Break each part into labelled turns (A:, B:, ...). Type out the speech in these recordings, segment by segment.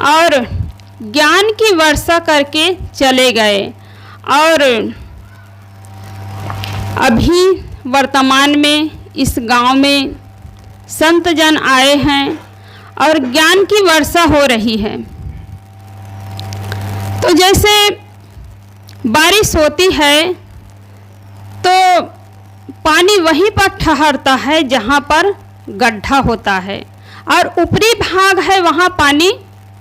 A: और ज्ञान की वर्षा करके चले गए। और अभी वर्तमान में इस गांव में संत जन आए हैं और ज्ञान की वर्षा हो रही है। तो जैसे बारिश होती है तो पानी वहीं पर ठहरता है जहाँ पर गड्ढा होता है, और ऊपरी भाग है वहाँ पानी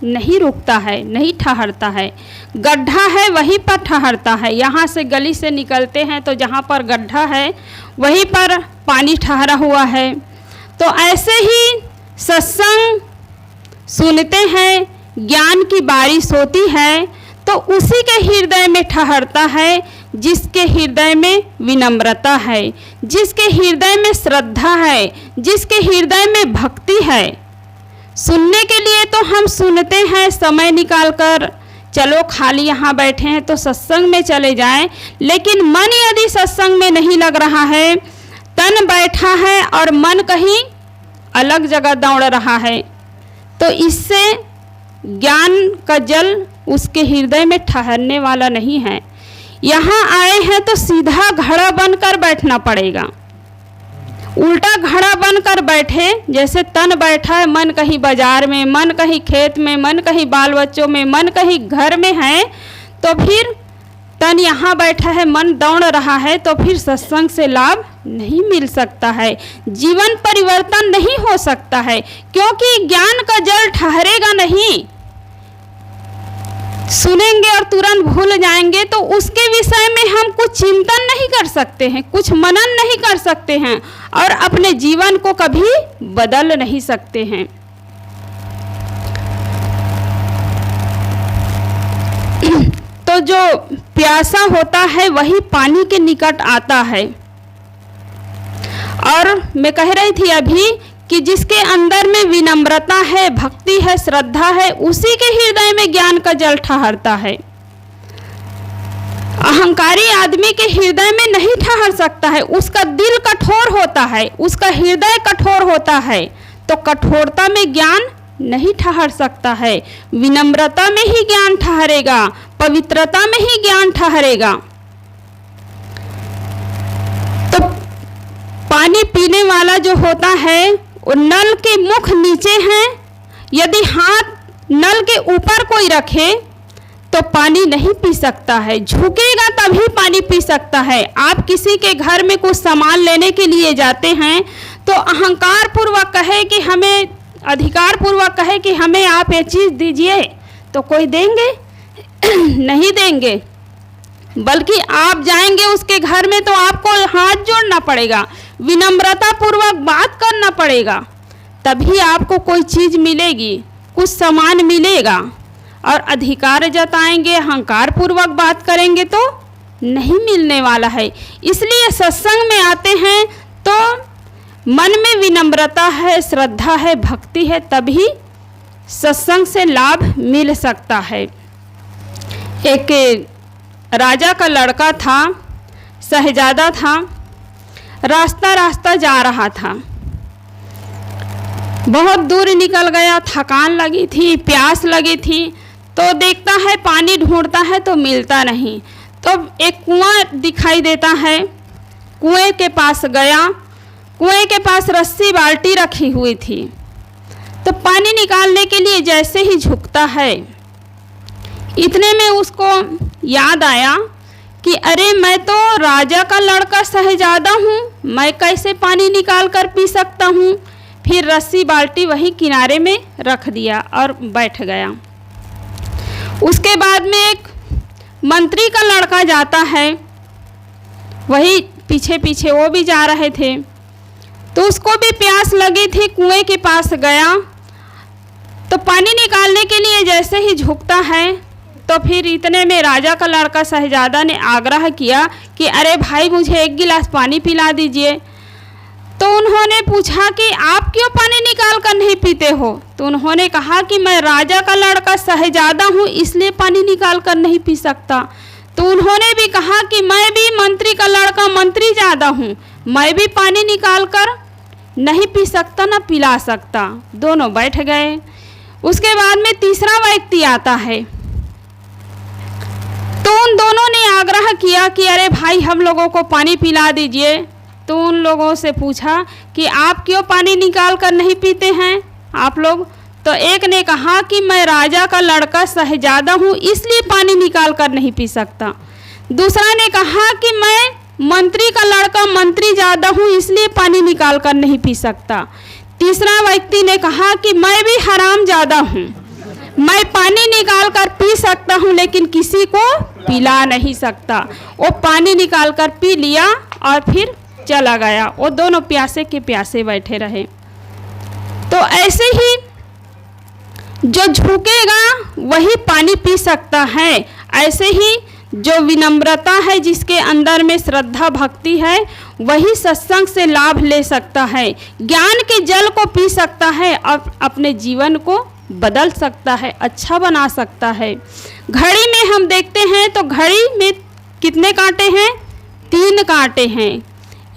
A: नहीं रुकता है, नहीं ठहरता है। गड्ढा है वहीं पर ठहरता है। यहाँ से गली से निकलते हैं तो जहाँ पर गड्ढा है वहीं पर पानी ठहरा हुआ है। तो ऐसे ही सत्संग सुनते हैं, ज्ञान की बारिश होती है तो उसी के हृदय में ठहरता है जिसके हृदय में विनम्रता है, जिसके हृदय में श्रद्धा है, जिसके हृदय में भक्ति है। सुनने के लिए तो हम सुनते हैं समय निकालकर, चलो खाली यहाँ बैठे हैं तो सत्संग में चले जाएं, लेकिन मन यदि सत्संग में नहीं लग रहा है, तन बैठा है और मन कहीं अलग जगह दौड़ रहा है, तो इससे ज्ञान का जल उसके हृदय में ठहरने वाला नहीं है। यहाँ आए हैं तो सीधा घड़ा बनकर बैठना पड़ेगा। उल्टा घड़ा बनकर बैठे, जैसे तन बैठा है, मन कहीं बाजार में, मन कहीं खेत में, मन कहीं बाल बच्चों में, मन कहीं घर में है, तो फिर तन यहाँ बैठा है, मन दौड़ रहा है, तो फिर सत्संग से लाभ नहीं मिल सकता है, जीवन परिवर्तन नहीं हो सकता है, क्योंकि ज्ञान का जल ठहरेगा नहीं। सुनेंगे और तुरंत भूल जाएंगे तो उसके विषय में हम कुछ चिंतन नहीं कर सकते हैं, कुछ मनन नहीं कर सकते हैं और अपने जीवन को कभी बदल नहीं सकते हैं। तो जो प्यासा होता है वही पानी के निकट आता है। और मैं कह रही थी अभी कि जिसके अंदर में विनम्रता है, भक्ति है, श्रद्धा है, उसी के हृदय में ज्ञान का जल ठहरता है। अहंकारी आदमी के हृदय में नहीं ठहर सकता है, उसका दिल कठोर होता है, उसका हृदय कठोर होता है, तो कठोरता में ज्ञान नहीं ठहर सकता है। विनम्रता में ही ज्ञान ठहरेगा, पवित्रता में ही ज्ञान ठहरेगा। तो पानी पीने वाला जो होता है वो नल के मुख नीचे है, यदि हाथ नल के ऊपर कोई रखे तो पानी नहीं पी सकता है, झुकेगा तभी पानी पी सकता है। आप किसी के घर में कुछ सामान लेने के लिए जाते हैं तो अहंकार पूर्वक कहे कि हमें, अधिकार पूर्वक कहे कि हमें आप ये चीज़ दीजिए, तो कोई देंगे? नहीं देंगे। बल्कि आप जाएंगे उसके घर में तो आपको हाथ जोड़ना पड़ेगा, विनम्रता पूर्वक बात करना पड़ेगा, तभी आपको कोई चीज़ मिलेगी, कुछ सामान मिलेगा। और अधिकार जताएंगे, अहंकार पूर्वक बात करेंगे तो नहीं मिलने वाला है। इसलिए सत्संग में आते हैं तो मन में विनम्रता है, श्रद्धा है, भक्ति है, तभी सत्संग से लाभ मिल सकता है। एक राजा का लड़का था, शहजादा था, रास्ता जा रहा था, बहुत दूर निकल गया, थकान लगी थी, प्यास लगी थी, तो देखता है पानी ढूंढता है तो मिलता नहीं। तो एक कुआं दिखाई देता है, कुएं के पास गया, कुएं के पास रस्सी बाल्टी रखी हुई थी, तो पानी निकालने के लिए जैसे ही झुकता है, इतने में उसको याद आया कि अरे मैं तो राजा का लड़का शहजादा हूँ, मैं कैसे पानी निकाल कर पी सकता हूँ। फिर रस्सी बाल्टी वहीं किनारे में रख दिया और बैठ गया। उसके बाद में एक मंत्री का लड़का जाता है, वही पीछे पीछे वो भी जा रहे थे, तो उसको भी प्यास लगी थी, कुएं के पास गया, तो पानी निकालने के लिए जैसे ही झुकता है तो फिर इतने में राजा का लड़का शहजादा ने आग्रह किया कि अरे भाई मुझे एक गिलास पानी पिला दीजिए। तो उन्होंने पूछा कि आप क्यों पानी निकाल कर नहीं पीते हो? तो उन्होंने कहा कि मैं राजा का लड़का शहजादा हूँ, इसलिए पानी निकाल कर नहीं पी सकता। तो उन्होंने भी कहा कि मैं भी मंत्री का लड़का, मंत्री ज़्यादा हूँ, मैं भी पानी निकाल कर नहीं पी सकता, ना पिला सकता। दोनों बैठ गए। उसके बाद में तीसरा व्यक्ति आता है। तो उन दोनों ने आग्रह किया कि अरे भाई हम लोगों को पानी पिला दीजिए। तो उन लोगों से पूछा कि आप क्यों पानी निकाल कर नहीं पीते हैं आप लोग? तो एक ने कहा कि मैं राजा का लड़का शहजादा हूँ इसलिए पानी निकाल कर नहीं पी सकता। दूसरा ने कहा कि मैं मंत्री का लड़का मंत्री ज़्यादा हूँ इसलिए पानी निकाल कर नहीं पी सकता। तीसरा व्यक्ति ने कहा कि मैं भी हराम ज़्यादा हूँ, मैं पानी निकाल कर पी सकता हूँ लेकिन किसी को पिला नहीं सकता। वो पानी निकाल कर पी लिया और फिर चला गया। वो दोनों प्यासे के प्यासे बैठे रहे। तो ऐसे ही जो झुकेगा वही पानी पी सकता है, ऐसे ही जो विनम्रता है, जिसके अंदर में श्रद्धा भक्ति है, वही सत्संग से लाभ ले सकता है, ज्ञान के जल को पी सकता है और अपने जीवन को बदल सकता है, अच्छा बना सकता है। घड़ी में हम देखते हैं तो घड़ी में कितने कांटे हैं? 3 कांटे हैं।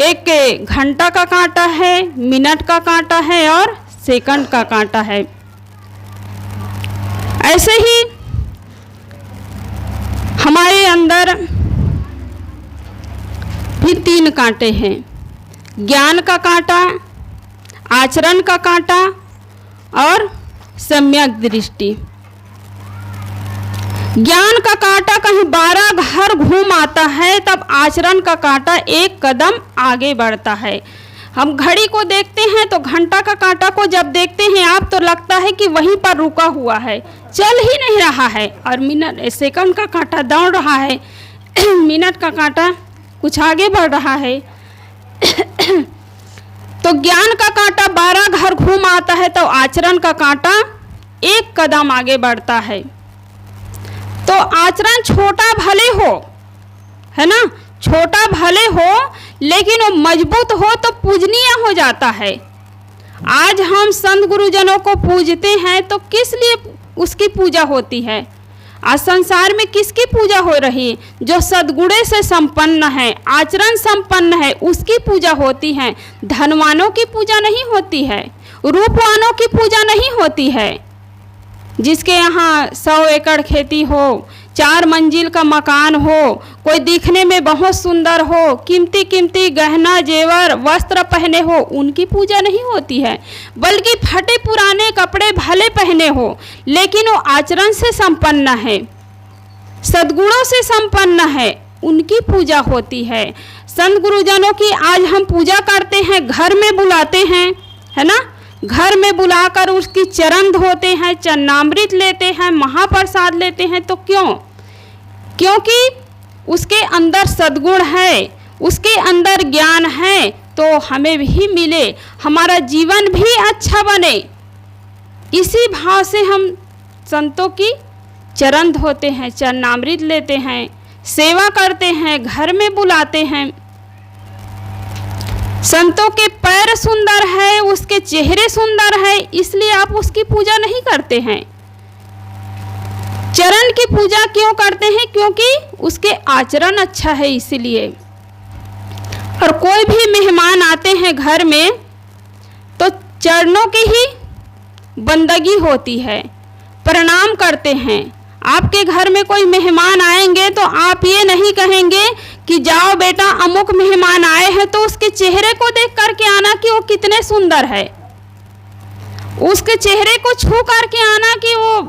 A: एक घंटा का कांटा है, मिनट का कांटा है और सेकंड का कांटा है। ऐसे ही हमारे अंदर भी 3 कांटे हैं, ज्ञान का कांटा, आचरण का कांटा और सम्यक दृष्टि। ज्ञान का कांटा कहीं 12 घर घूम आता है, तब आचरण का कांटा 1 कदम आगे बढ़ता है। हम घड़ी को देखते हैं तो घंटा का कांटा को जब देखते हैं आप तो लगता है कि वहीं पर रुका हुआ है, चल ही नहीं रहा है। और मिनट सेकंड का कांटा दौड़ रहा है, मिनट का कांटा कुछ आगे बढ़ रहा है। तो ज्ञान का कांटा 12 घर घूम आता है तो आचरण का कांटा 1 कदम आगे बढ़ता है। तो आचरण छोटा भले हो, है ना, छोटा भले हो लेकिन वो मजबूत हो तो पूजनीय हो जाता है। आज हम संत गुरुजनों को पूजते हैं तो किस लिए उसकी पूजा होती है? आज संसार में किसकी पूजा हो रही? जो सद्गुणे से संपन्न है, आचरण संपन्न है, उसकी पूजा होती है। धनवानों की पूजा नहीं होती है, रूपवानों की पूजा नहीं होती है। जिसके यहाँ 100 एकड़ खेती हो, 4 मंजिल का मकान हो, कोई दिखने में बहुत सुंदर हो, कीमती कीमती गहना जेवर वस्त्र पहने हो, उनकी पूजा नहीं होती है। बल्कि फटे पुराने कपड़े भले पहने हो लेकिन वो आचरण से संपन्न है, सद्गुणों से संपन्न है, उनकी पूजा होती है। संत गुरुजनों की आज हम पूजा करते हैं, घर में बुलाते हैं, है ना, घर में बुलाकर उसकी चरण धोते हैं, चरणामृत लेते हैं, महाप्रसाद लेते हैं। तो क्यों? क्योंकि उसके अंदर सद्गुण है, उसके अंदर ज्ञान है, तो हमें भी मिले, हमारा जीवन भी अच्छा बने। इसी भाव से हम संतों की चरण धोते हैं, चरणामृत लेते हैं, सेवा करते हैं, घर में बुलाते हैं। संतों के पैर सुंदर है, उसके चेहरे सुंदर है, इसलिए आप उसकी पूजा नहीं करते हैं। चरण की पूजा क्यों करते हैं? क्योंकि उसके आचरण अच्छा है इसलिए। और कोई भी मेहमान आते हैं घर में तो चरणों की ही बंदगी होती है, प्रणाम करते हैं। आपके घर में कोई मेहमान आएंगे तो आप ये नहीं कहेंगे कि जाओ बेटा अमुक मेहमान आए हैं तो उसके चेहरे को देख करके आना कि वो कितने सुंदर है, उसके चेहरे को छू करके आना कि वो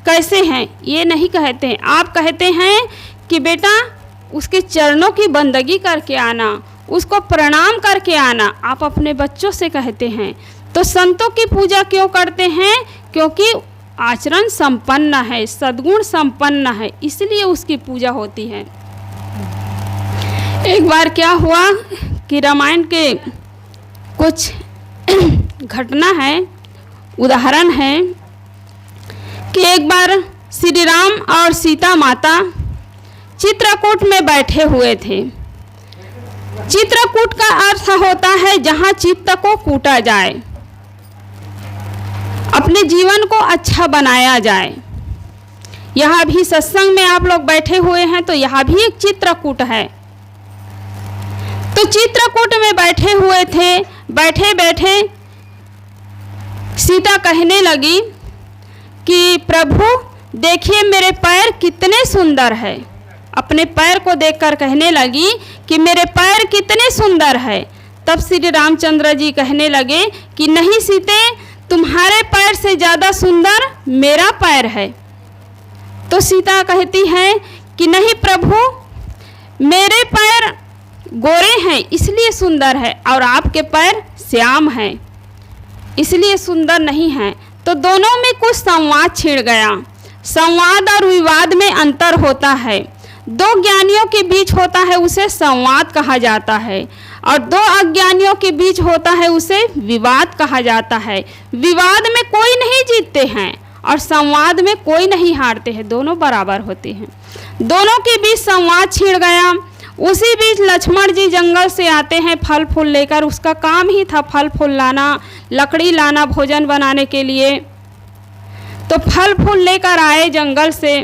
A: कैसे हैं, ये नहीं कहते हैं। आप कहते हैं कि बेटा उसके चरणों की बंदगी करके आना, उसको प्रणाम करके आना, आप अपने बच्चों से कहते हैं। तो संतों की पूजा क्यों करते हैं? क्योंकि आचरण संपन्न है, सद्गुण संपन्न है, इसलिए उसकी पूजा होती है। एक बार क्या हुआ कि रामायण के कुछ घटना है, उदाहरण है कि एक बार श्री राम और सीता माता चित्रकूट में बैठे हुए थे। चित्रकूट का अर्थ होता है जहाँ चित्त को कूटा जाए, अपने जीवन को अच्छा बनाया जाए। यहाँ भी सत्संग में आप लोग बैठे हुए हैं तो यहाँ भी एक चित्रकूट है। तो चित्रकूट में बैठे हुए थे, बैठे बैठे सीता कहने लगी कि प्रभु देखिए मेरे पैर कितने सुंदर है। अपने पैर को देखकर कहने लगी कि मेरे पैर कितने सुंदर है। तब श्री रामचंद्र जी कहने लगे कि नहीं सीते, तुम्हारे पैर से ज़्यादा सुंदर मेरा पैर है। तो सीता कहती है कि नहीं प्रभु, मेरे पैर गोरे हैं इसलिए सुंदर है और आपके पैर श्याम हैं इसलिए सुंदर नहीं है। तो दोनों में कुछ संवाद छिड़ गया। संवाद और विवाद में अंतर होता है। दो ज्ञानियों के बीच होता है उसे संवाद कहा जाता है, और दो अज्ञानियों के बीच होता है उसे विवाद कहा जाता है। विवाद में कोई नहीं जीतते हैं और संवाद में कोई नहीं हारते हैं, दोनों बराबर होते हैं। दोनों के बीच संवाद छिड़ गया। उसी बीच लक्ष्मण जी जंगल से आते हैं फल फूल लेकर। उसका काम ही था फल फूल लाना, लकड़ी लाना भोजन बनाने के लिए। तो फल फूल लेकर आए जंगल से।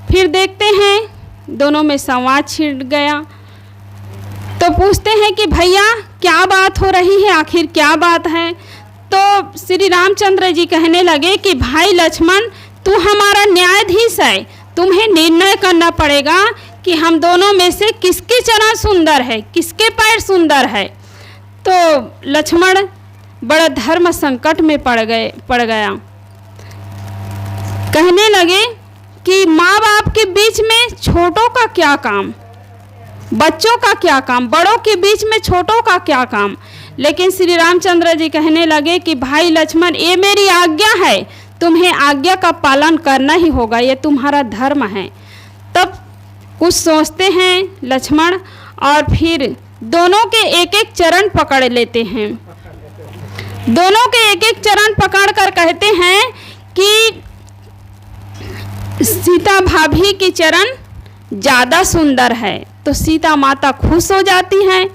A: फिर देखते हैं दोनों में संवाद छिड़ गया। तो पूछते हैं कि भैया क्या बात हो रही है, आखिर क्या बात है। तो श्री रामचंद्र जी कहने लगे कि भाई लक्ष्मण, तू हमारा न्यायाधीश है, तुम्हें निर्णय करना पड़ेगा कि हम दोनों में से किसके चरण सुंदर है, किसके पैर सुंदर है। तो लक्ष्मण बड़ा धर्म संकट में पड़ गया। कहने लगे कि माँ बाप के बीच में छोटों का क्या काम, बच्चों का क्या काम, बड़ों के बीच में छोटों का क्या काम। लेकिन श्री रामचंद्र जी कहने लगे कि भाई लक्ष्मण, ये मेरी आज्ञा है, तुम्हें आज्ञा का पालन करना ही होगा, ये तुम्हारा धर्म है। तब कुछ सोचते हैं लक्ष्मण और फिर दोनों के एक एक चरण पकड़ लेते हैं। दोनों के एक एक चरण पकड़ कर कहते हैं कि सीता भाभी की चरण ज़्यादा सुंदर है। तो सीता माता खुश हो जाती हैं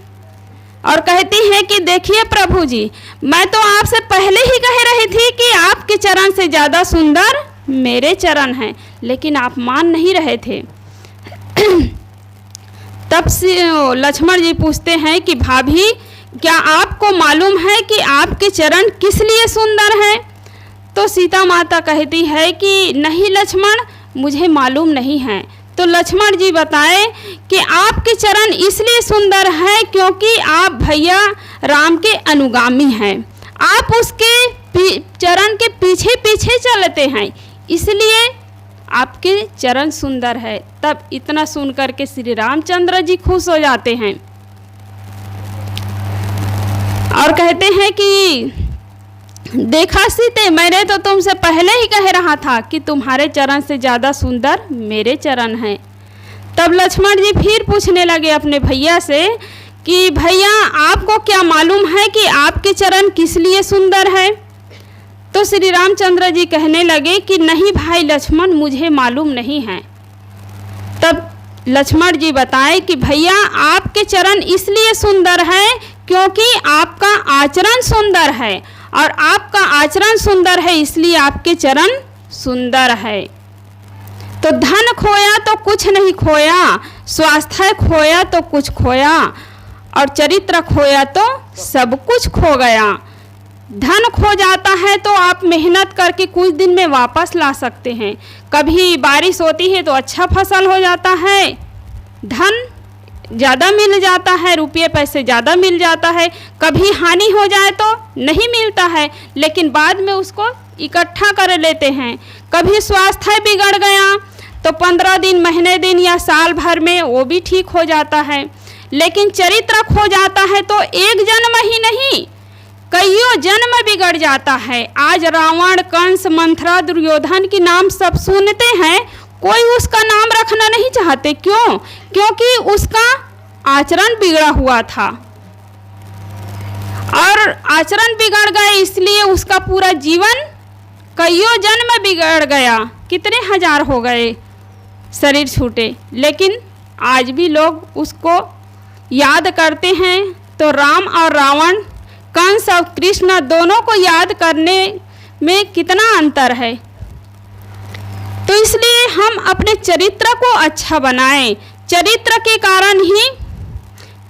A: और कहती हैं कि देखिए प्रभु जी, मैं तो आपसे पहले ही कह रही थी कि आपके चरण से ज़्यादा सुंदर मेरे चरण हैं, लेकिन आप मान नहीं रहे थे। तब से लक्ष्मण जी पूछते हैं कि भाभी, क्या आपको मालूम है कि आपके चरण किस लिए सुंदर हैं। तो सीता माता कहती है कि नहीं लक्ष्मण, मुझे मालूम नहीं है। तो लक्ष्मण जी बताए कि आपके चरण इसलिए सुंदर है क्योंकि आप भैया राम के अनुगामी हैं, आप उसके चरण के पीछे पीछे चलते हैं, इसलिए आपके चरण सुंदर है। तब इतना सुनकर के श्री रामचंद्र जी खुश हो जाते हैं और कहते हैं कि देखा सीते, मैंने तो तुमसे पहले ही कह रहा था कि तुम्हारे चरण से ज़्यादा सुंदर मेरे चरण हैं। तब लक्ष्मण जी फिर पूछने लगे अपने भैया से कि भैया आपको क्या मालूम है कि आपके चरण किस लिए सुंदर है। तो श्री रामचंद्र जी कहने लगे कि नहीं भाई लक्ष्मण, मुझे मालूम नहीं है। तब लक्ष्मण जी बताए कि भैया आपके चरण इसलिए सुंदर है क्योंकि आपका आचरण सुंदर है, और आपका आचरण सुंदर है इसलिए आपके चरण सुंदर है। तो धन खोया तो कुछ नहीं खोया, स्वास्थ्य खोया तो कुछ खोया, और चरित्र खोया तो सब कुछ खो गया। धन खो जाता है तो आप मेहनत करके कुछ दिन में वापस ला सकते हैं। कभी बारिश होती है तो अच्छा फसल हो जाता है, धन ज़्यादा मिल जाता है, रुपये पैसे ज़्यादा मिल जाता है। कभी हानि हो जाए तो नहीं मिलता है, लेकिन बाद में उसको इकट्ठा कर लेते हैं। कभी स्वास्थ्य बिगड़ गया तो 15 दिन, महीने दिन या साल भर में वो भी ठीक हो जाता है। लेकिन चरित्र खो जाता है तो एक जन्म ही नहीं, कईयों जन्म बिगड़ जाता है। आज रावण, कंस, मंथरा, दुर्योधन के नाम सब सुनते हैं, कोई उसका नाम रखना नहीं चाहते। क्यों? क्योंकि उसका आचरण बिगड़ा हुआ था, और आचरण बिगड़ गए इसलिए उसका पूरा जीवन, कईयों जन्म बिगड़ गया, कितने हजार हो गए, शरीर छूटे। लेकिन आज भी लोग उसको याद करते हैं। तो राम और रावण, कंस और कृष्ण दोनों को याद करने में कितना अंतर है। तो इसलिए हम अपने चरित्र को अच्छा बनाएं। चरित्र के कारण ही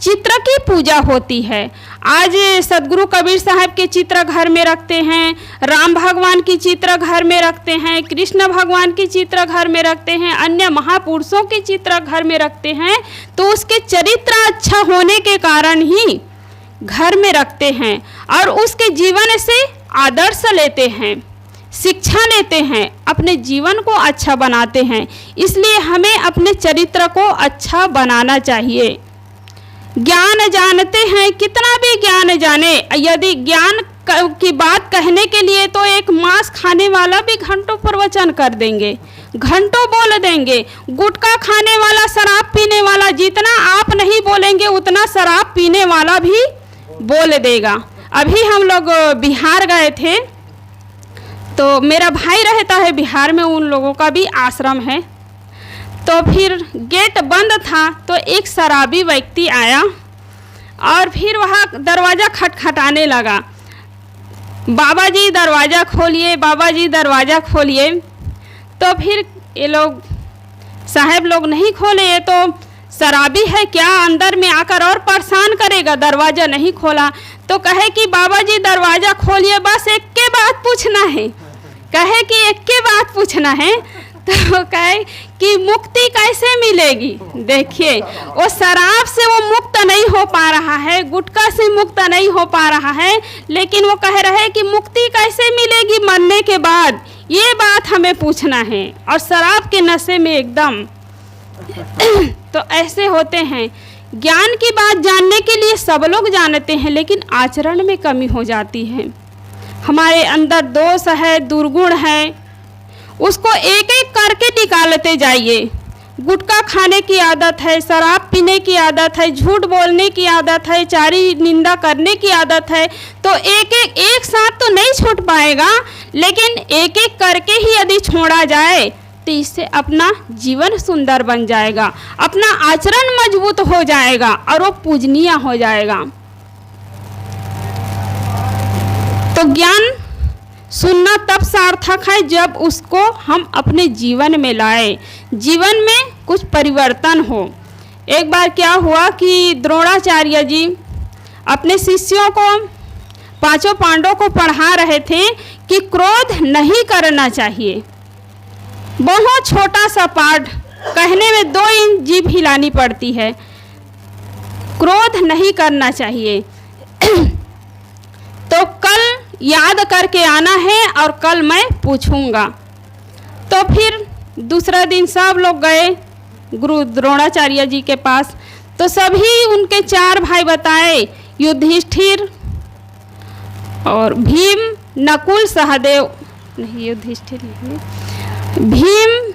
A: चित्र की पूजा होती है। आज सदगुरु कबीर साहब के चित्र घर में रखते हैं, राम भगवान की चित्र घर में रखते हैं, कृष्ण भगवान की चित्र घर में रखते हैं, अन्य महापुरुषों की चित्र घर में रखते हैं, तो उसके चरित्र अच्छा होने के कारण ही घर में रखते हैं और उसके जीवन से आदर्श लेते हैं, शिक्षा लेते हैं, अपने जीवन को अच्छा बनाते हैं। इसलिए हमें अपने चरित्र को अच्छा बनाना चाहिए। ज्ञान जानते हैं, कितना भी ज्ञान जाने, यदि ज्ञान की बात कहने के लिए तो एक मांस खाने वाला भी घंटों प्रवचन कर देंगे, घंटों बोल देंगे। गुटखा खाने वाला, शराब पीने वाला, जितना आप नहीं बोलेंगे उतना शराब पीने वाला भी बोल देगा। अभी हम लोग बिहार गए थे, तो मेरा भाई रहता है बिहार में, उन लोगों का भी आश्रम है। तो फिर गेट बंद था तो एक शराबी व्यक्ति आया और फिर वहाँ दरवाज़ा खटखटाने लगा, बाबा जी दरवाज़ा खोलिए, बाबा जी दरवाज़ा खोलिए। तो फिर ये लोग साहब लोग नहीं खोले, ये तो शराबी है, क्या अंदर में आकर और परेशान करेगा, दरवाज़ा नहीं खोला। तो कहे कि बाबा जी दरवाज़ा खोलिए, बस एक के बात पूछना है, कहे कि एक के बात पूछना है। तो कहे कि मुक्ति कैसे मिलेगी। देखिए, वो शराब से वो मुक्त नहीं हो पा रहा है, गुटखा से मुक्त नहीं हो पा रहा है, लेकिन वो कह रहे हैं कि मुक्ति कैसे मिलेगी मरने के बाद, ये बात हमें पूछना है, और शराब के नशे में एकदम। तो ऐसे होते हैं। ज्ञान की बात जानने के लिए सब लोग जानते हैं, लेकिन आचरण में कमी हो जाती है। हमारे अंदर दोष है, दुर्गुण है, उसको एक एक करके निकालते जाइए। गुटखा खाने की आदत है, शराब पीने की आदत है, झूठ बोलने की आदत है, चारी निंदा करने की आदत है, तो एक साथ तो नहीं छूट पाएगा, लेकिन एक एक करके ही यदि छोड़ा जाए तो इससे अपना जीवन सुंदर बन जाएगा, अपना आचरण मजबूत हो जाएगा और वो पूजनीय हो जाएगा। तो ज्ञान सुनना तब सार्थक है जब उसको हम अपने जीवन में लाए, जीवन में कुछ परिवर्तन हो। एक बार क्या हुआ कि द्रोणाचार्य जी अपने शिष्यों को, पांचों पांडवों को पढ़ा रहे थे कि क्रोध नहीं करना चाहिए। बहुत छोटा सा पाठ, कहने में 2 इंच जीभ हिलानी पड़ती है, क्रोध नहीं करना चाहिए। तो कल याद करके आना है और कल मैं पूछूंगा। तो फिर दूसरा दिन सब लोग गए गुरु द्रोणाचार्य जी के पास, तो सभी उनके 4 भाई बताए, युधिष्ठिर और भीम, नकुल, सहदेव, नहीं युधिष्ठिर नहीं, भीम,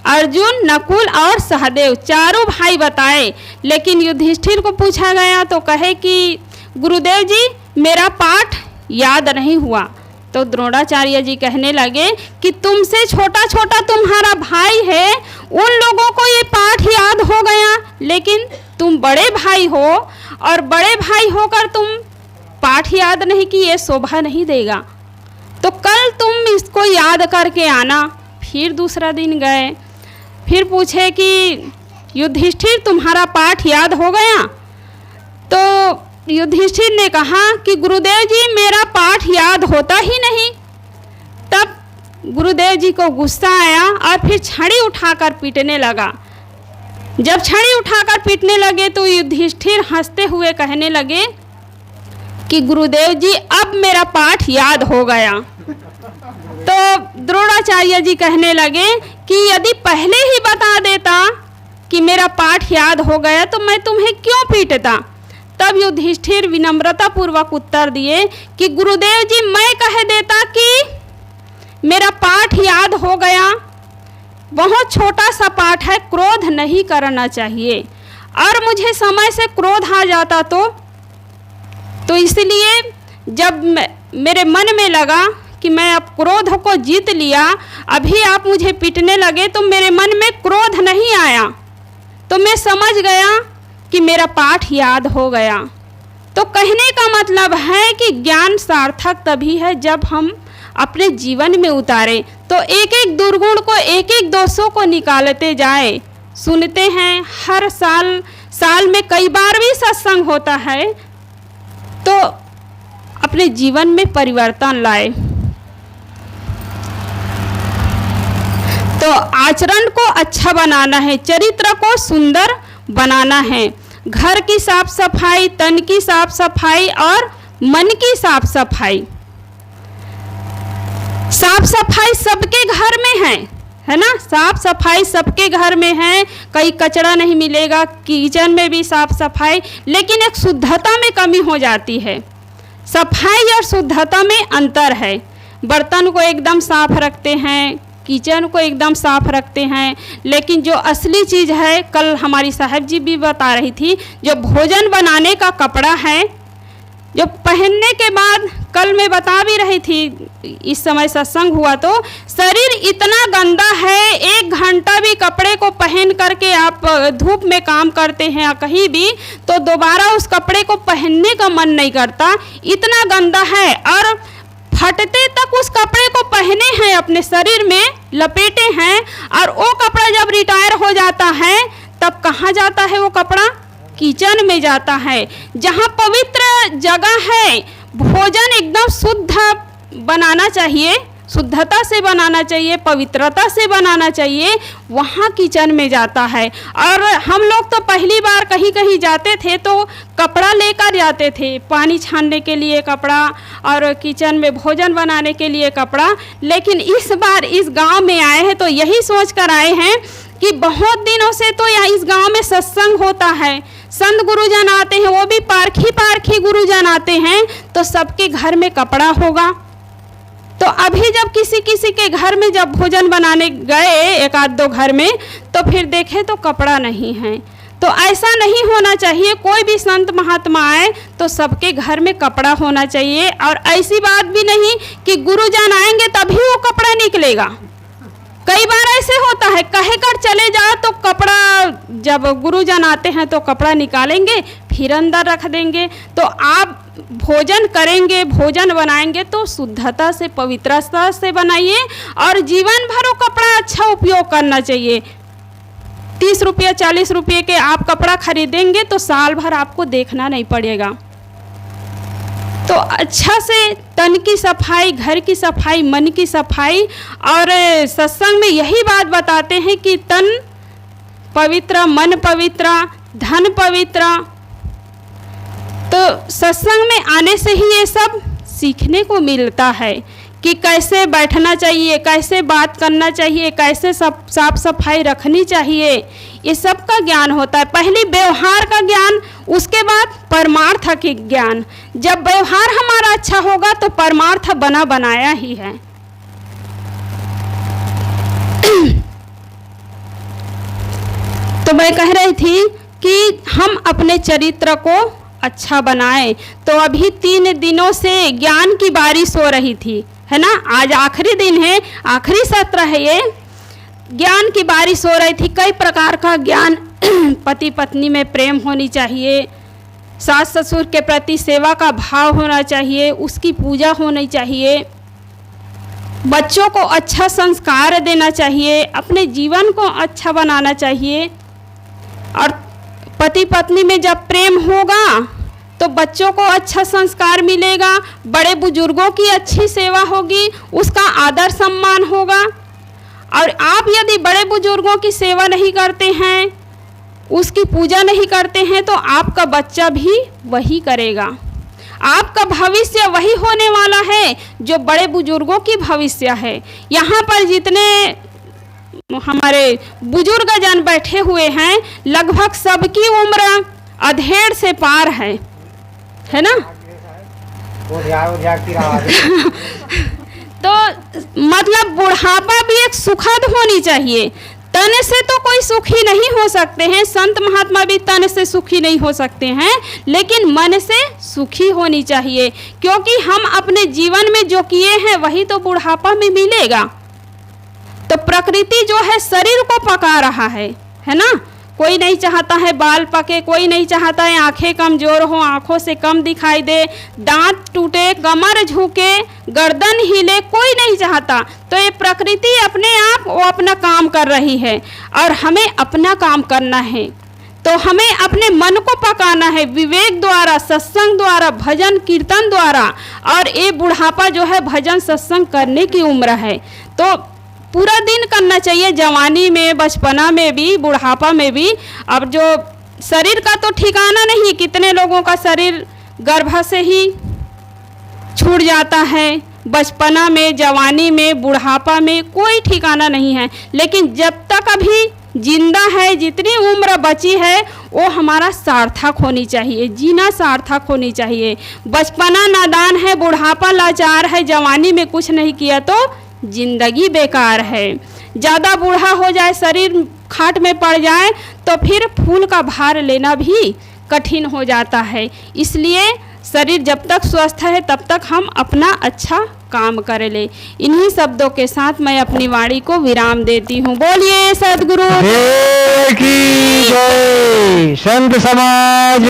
A: अर्जुन, नकुल और सहदेव, चारों भाई बताए। लेकिन युधिष्ठिर को पूछा गया तो कहे कि गुरुदेव जी मेरा पाठ याद नहीं हुआ। तो द्रोणाचार्य जी कहने लगे कि तुमसे छोटा छोटा तुम्हारा भाई है, उन लोगों को ये पाठ याद हो गया, लेकिन तुम बड़े भाई हो और बड़े भाई होकर तुम पाठ याद नहीं कि ये शोभा नहीं देगा। तो कल तुम इसको याद करके आना। फिर दूसरा दिन गए, फिर पूछे कि युधिष्ठिर तुम्हारा पाठ याद हो गया। तो युधिष्ठिर ने कहा कि गुरुदेव जी मेरा पाठ याद होता ही नहीं। तब गुरुदेव जी को गुस्सा आया और फिर छड़ी उठाकर पीटने लगा। जब छड़ी उठाकर पीटने लगे तो युधिष्ठिर हंसते हुए कहने लगे कि गुरुदेव जी अब मेरा पाठ याद हो गया। तो द्रोणाचार्य जी कहने लगे कि यदि पहले ही बता देता कि मेरा पाठ याद हो गया तो मैं तुम्हें क्यों पीटता। तब युधिष्ठिर विनम्रता पूर्वक उत्तर दिए कि गुरुदेव जी मैं कह देता कि मेरा पाठ याद हो गया, बहुत छोटा सा पाठ है, क्रोध नहीं करना चाहिए, और मुझे समय से क्रोध आ जाता तो इसलिए जब मेरे मन में लगा कि मैं अब क्रोध को जीत लिया, अभी आप मुझे पीटने लगे तो मेरे मन में क्रोध नहीं आया, तो मैं समझ गया कि मेरा पाठ याद हो गया। तो कहने का मतलब है कि ज्ञान सार्थक तभी है जब हम अपने जीवन में उतारें, तो एक एक दुर्गुण को, एक एक दोषों को निकालते जाए। सुनते हैं हर साल साल में कई बार भी सत्संग होता है, तो अपने जीवन में परिवर्तन लाए। तो आचरण को अच्छा बनाना है, चरित्र को सुंदर बनाना है। घर की साफ सफाई, तन की साफ सफाई और मन की साफ सफाई। साफ सफाई सबके घर में है ना? साफ सफाई सबके घर में है, कहीं कचरा नहीं मिलेगा, किचन में भी साफ सफाई, लेकिन एक शुद्धता में कमी हो जाती है। सफाई और शुद्धता में अंतर है। बर्तन को एकदम साफ रखते हैं, किचन को एकदम साफ रखते हैं, लेकिन जो असली चीज़ है, कल हमारी साहब जी भी बता रही थी, जो भोजन बनाने का कपड़ा है, जो पहनने के बाद, कल मैं बता भी रही थी, इस समय सत्संग हुआ तो शरीर इतना गंदा है, 1 घंटा भी कपड़े को पहन करके आप धूप में काम करते हैं या कहीं भी, तो दोबारा उस कपड़े को पहनने का मन नहीं करता, इतना गंदा है। और फटते तक उस कपड़े को पहने हैं, अपने शरीर में लपेटे हैं, और वो कपड़ा जब रिटायर हो जाता है तब कहाँ जाता है वो कपड़ा? किचन में जाता है, जहाँ पवित्र जगह है। भोजन एकदम शुद्ध बनाना चाहिए, शुद्धता से बनाना चाहिए, पवित्रता से बनाना चाहिए, वहाँ किचन में जाता है। और हम लोग तो पहली बार कहीं कहीं जाते थे तो कपड़ा लेकर जाते थे, पानी छानने के लिए कपड़ा और किचन में भोजन बनाने के लिए कपड़ा। लेकिन इस बार इस गांव में आए हैं तो यही सोच कर आए हैं कि बहुत दिनों से तो यहाँ इस गांव में सत्संग होता है, संत गुरुजन आते हैं, वो भी पारखी गुरुजन आते हैं, तो सबके घर में कपड़ा होगा। तो अभी जब किसी के घर में जब भोजन बनाने गए, 1-2 घर में, तो फिर देखे तो कपड़ा नहीं है। तो ऐसा नहीं होना चाहिए। कोई भी संत महात्मा आए तो सबके घर में कपड़ा होना चाहिए। और ऐसी बात भी नहीं कि गुरुजन आएंगे तभी वो कपड़ा निकलेगा। कई बार ऐसे होता है, कहे कर चले जाओ तो कपड़ा, जब गुरुजन आते हैं तो कपड़ा निकालेंगे फिर अंदर रख देंगे। तो आप भोजन करेंगे, भोजन बनाएंगे तो शुद्धता से, पवित्रता से बनाइए, और जीवन भर वो कपड़ा अच्छा उपयोग करना चाहिए। 30 रुपये 40 रुपये के आप कपड़ा खरीदेंगे तो साल भर आपको देखना नहीं पड़ेगा। तो अच्छा से तन की सफाई, घर की सफाई, मन की सफाई। और सत्संग में यही बात बताते हैं कि तन पवित्र, मन पवित्र, धन पवित्र। तो सत्संग में आने से ही ये सब सीखने को मिलता है कि कैसे बैठना चाहिए, कैसे बात करना चाहिए, कैसे सब साफ सफाई रखनी चाहिए, ये सब का ज्ञान होता है। पहले व्यवहार का ज्ञान, उसके बाद परमार्थ के ज्ञान। जब व्यवहार हमारा अच्छा होगा तो परमार्थ बना बनाया ही है। तो मैं कह रही थी कि हम अपने चरित्र को अच्छा बनाएं। तो अभी 3 दिनों से ज्ञान की बारिश हो रही थी, है ना? आज आखिरी दिन है, आखिरी सत्र है, ये ज्ञान की बारिश हो रही थी। कई प्रकार का ज्ञान, पति पत्नी में प्रेम होनी चाहिए, सास ससुर के प्रति सेवा का भाव होना चाहिए, उसकी पूजा होनी चाहिए, बच्चों को अच्छा संस्कार देना चाहिए, अपने जीवन को अच्छा बनाना चाहिए। और पति पत्नी में जब प्रेम होगा तो बच्चों को अच्छा संस्कार मिलेगा, बड़े बुजुर्गों की अच्छी सेवा होगी, उसका आदर सम्मान होगा। और आप यदि बड़े बुजुर्गों की सेवा नहीं करते हैं, उसकी पूजा नहीं करते हैं, तो आपका बच्चा भी वही करेगा। आपका भविष्य वही होने वाला है जो बड़े बुजुर्गों की भविष्य है। यहाँ पर जितने हमारे बुजुर्ग जन बैठे हुए हैं, लगभग सबकी उम्र 1.5 से पार है ना? तो मतलब बुढ़ापा भी एक सुखद होनी चाहिए। तन से तो कोई सुखी नहीं हो सकते हैं, संत महात्मा भी तन से सुखी नहीं हो सकते हैं, लेकिन मन से सुखी होनी चाहिए। क्योंकि हम अपने जीवन में जो किए हैं वही तो बुढ़ापा में मिलेगा। तो प्रकृति जो है शरीर को पका रहा है ना? कोई नहीं चाहता है बाल पके, कोई नहीं चाहता है आंखें कमजोर हो, आंखों से कम दिखाई दे, दांत टूटे, कमर झुके, गर्दन हिले, कोई नहीं चाहता। तो ये प्रकृति अपने आप वो अपना काम कर रही है और हमें अपना काम करना है। तो हमें अपने मन को पकाना है विवेक द्वारा, सत्संग द्वारा, भजन कीर्तन द्वारा। और ये बुढ़ापा जो है भजन सत्संग करने की उम्र है, तो पूरा दिन करना चाहिए, जवानी में, बचपना में भी, बुढ़ापा में भी। अब जो शरीर का तो ठिकाना नहीं, कितने लोगों का शरीर गर्भ से ही छूट जाता है, बचपना में, जवानी में, बुढ़ापा में कोई ठिकाना नहीं है। लेकिन जब तक अभी जिंदा है, जितनी उम्र बची है वो हमारा सार्थक होनी चाहिए, जीना सार्थक होनी चाहिए। बचपना नादान है, बुढ़ापा लाचार है, जवानी में कुछ नहीं किया तो जिंदगी बेकार है। ज़्यादा बूढ़ा हो जाए, शरीर खाट में पड़ जाए तो फिर फूल का भार लेना भी कठिन हो जाता है। इसलिए शरीर जब तक स्वस्थ है तब तक हम अपना अच्छा काम कर ले। इन्हीं शब्दों के साथ मैं अपनी वाणी को विराम देती हूँ। बोलिए सद्गुरु
B: की जय। संत समाज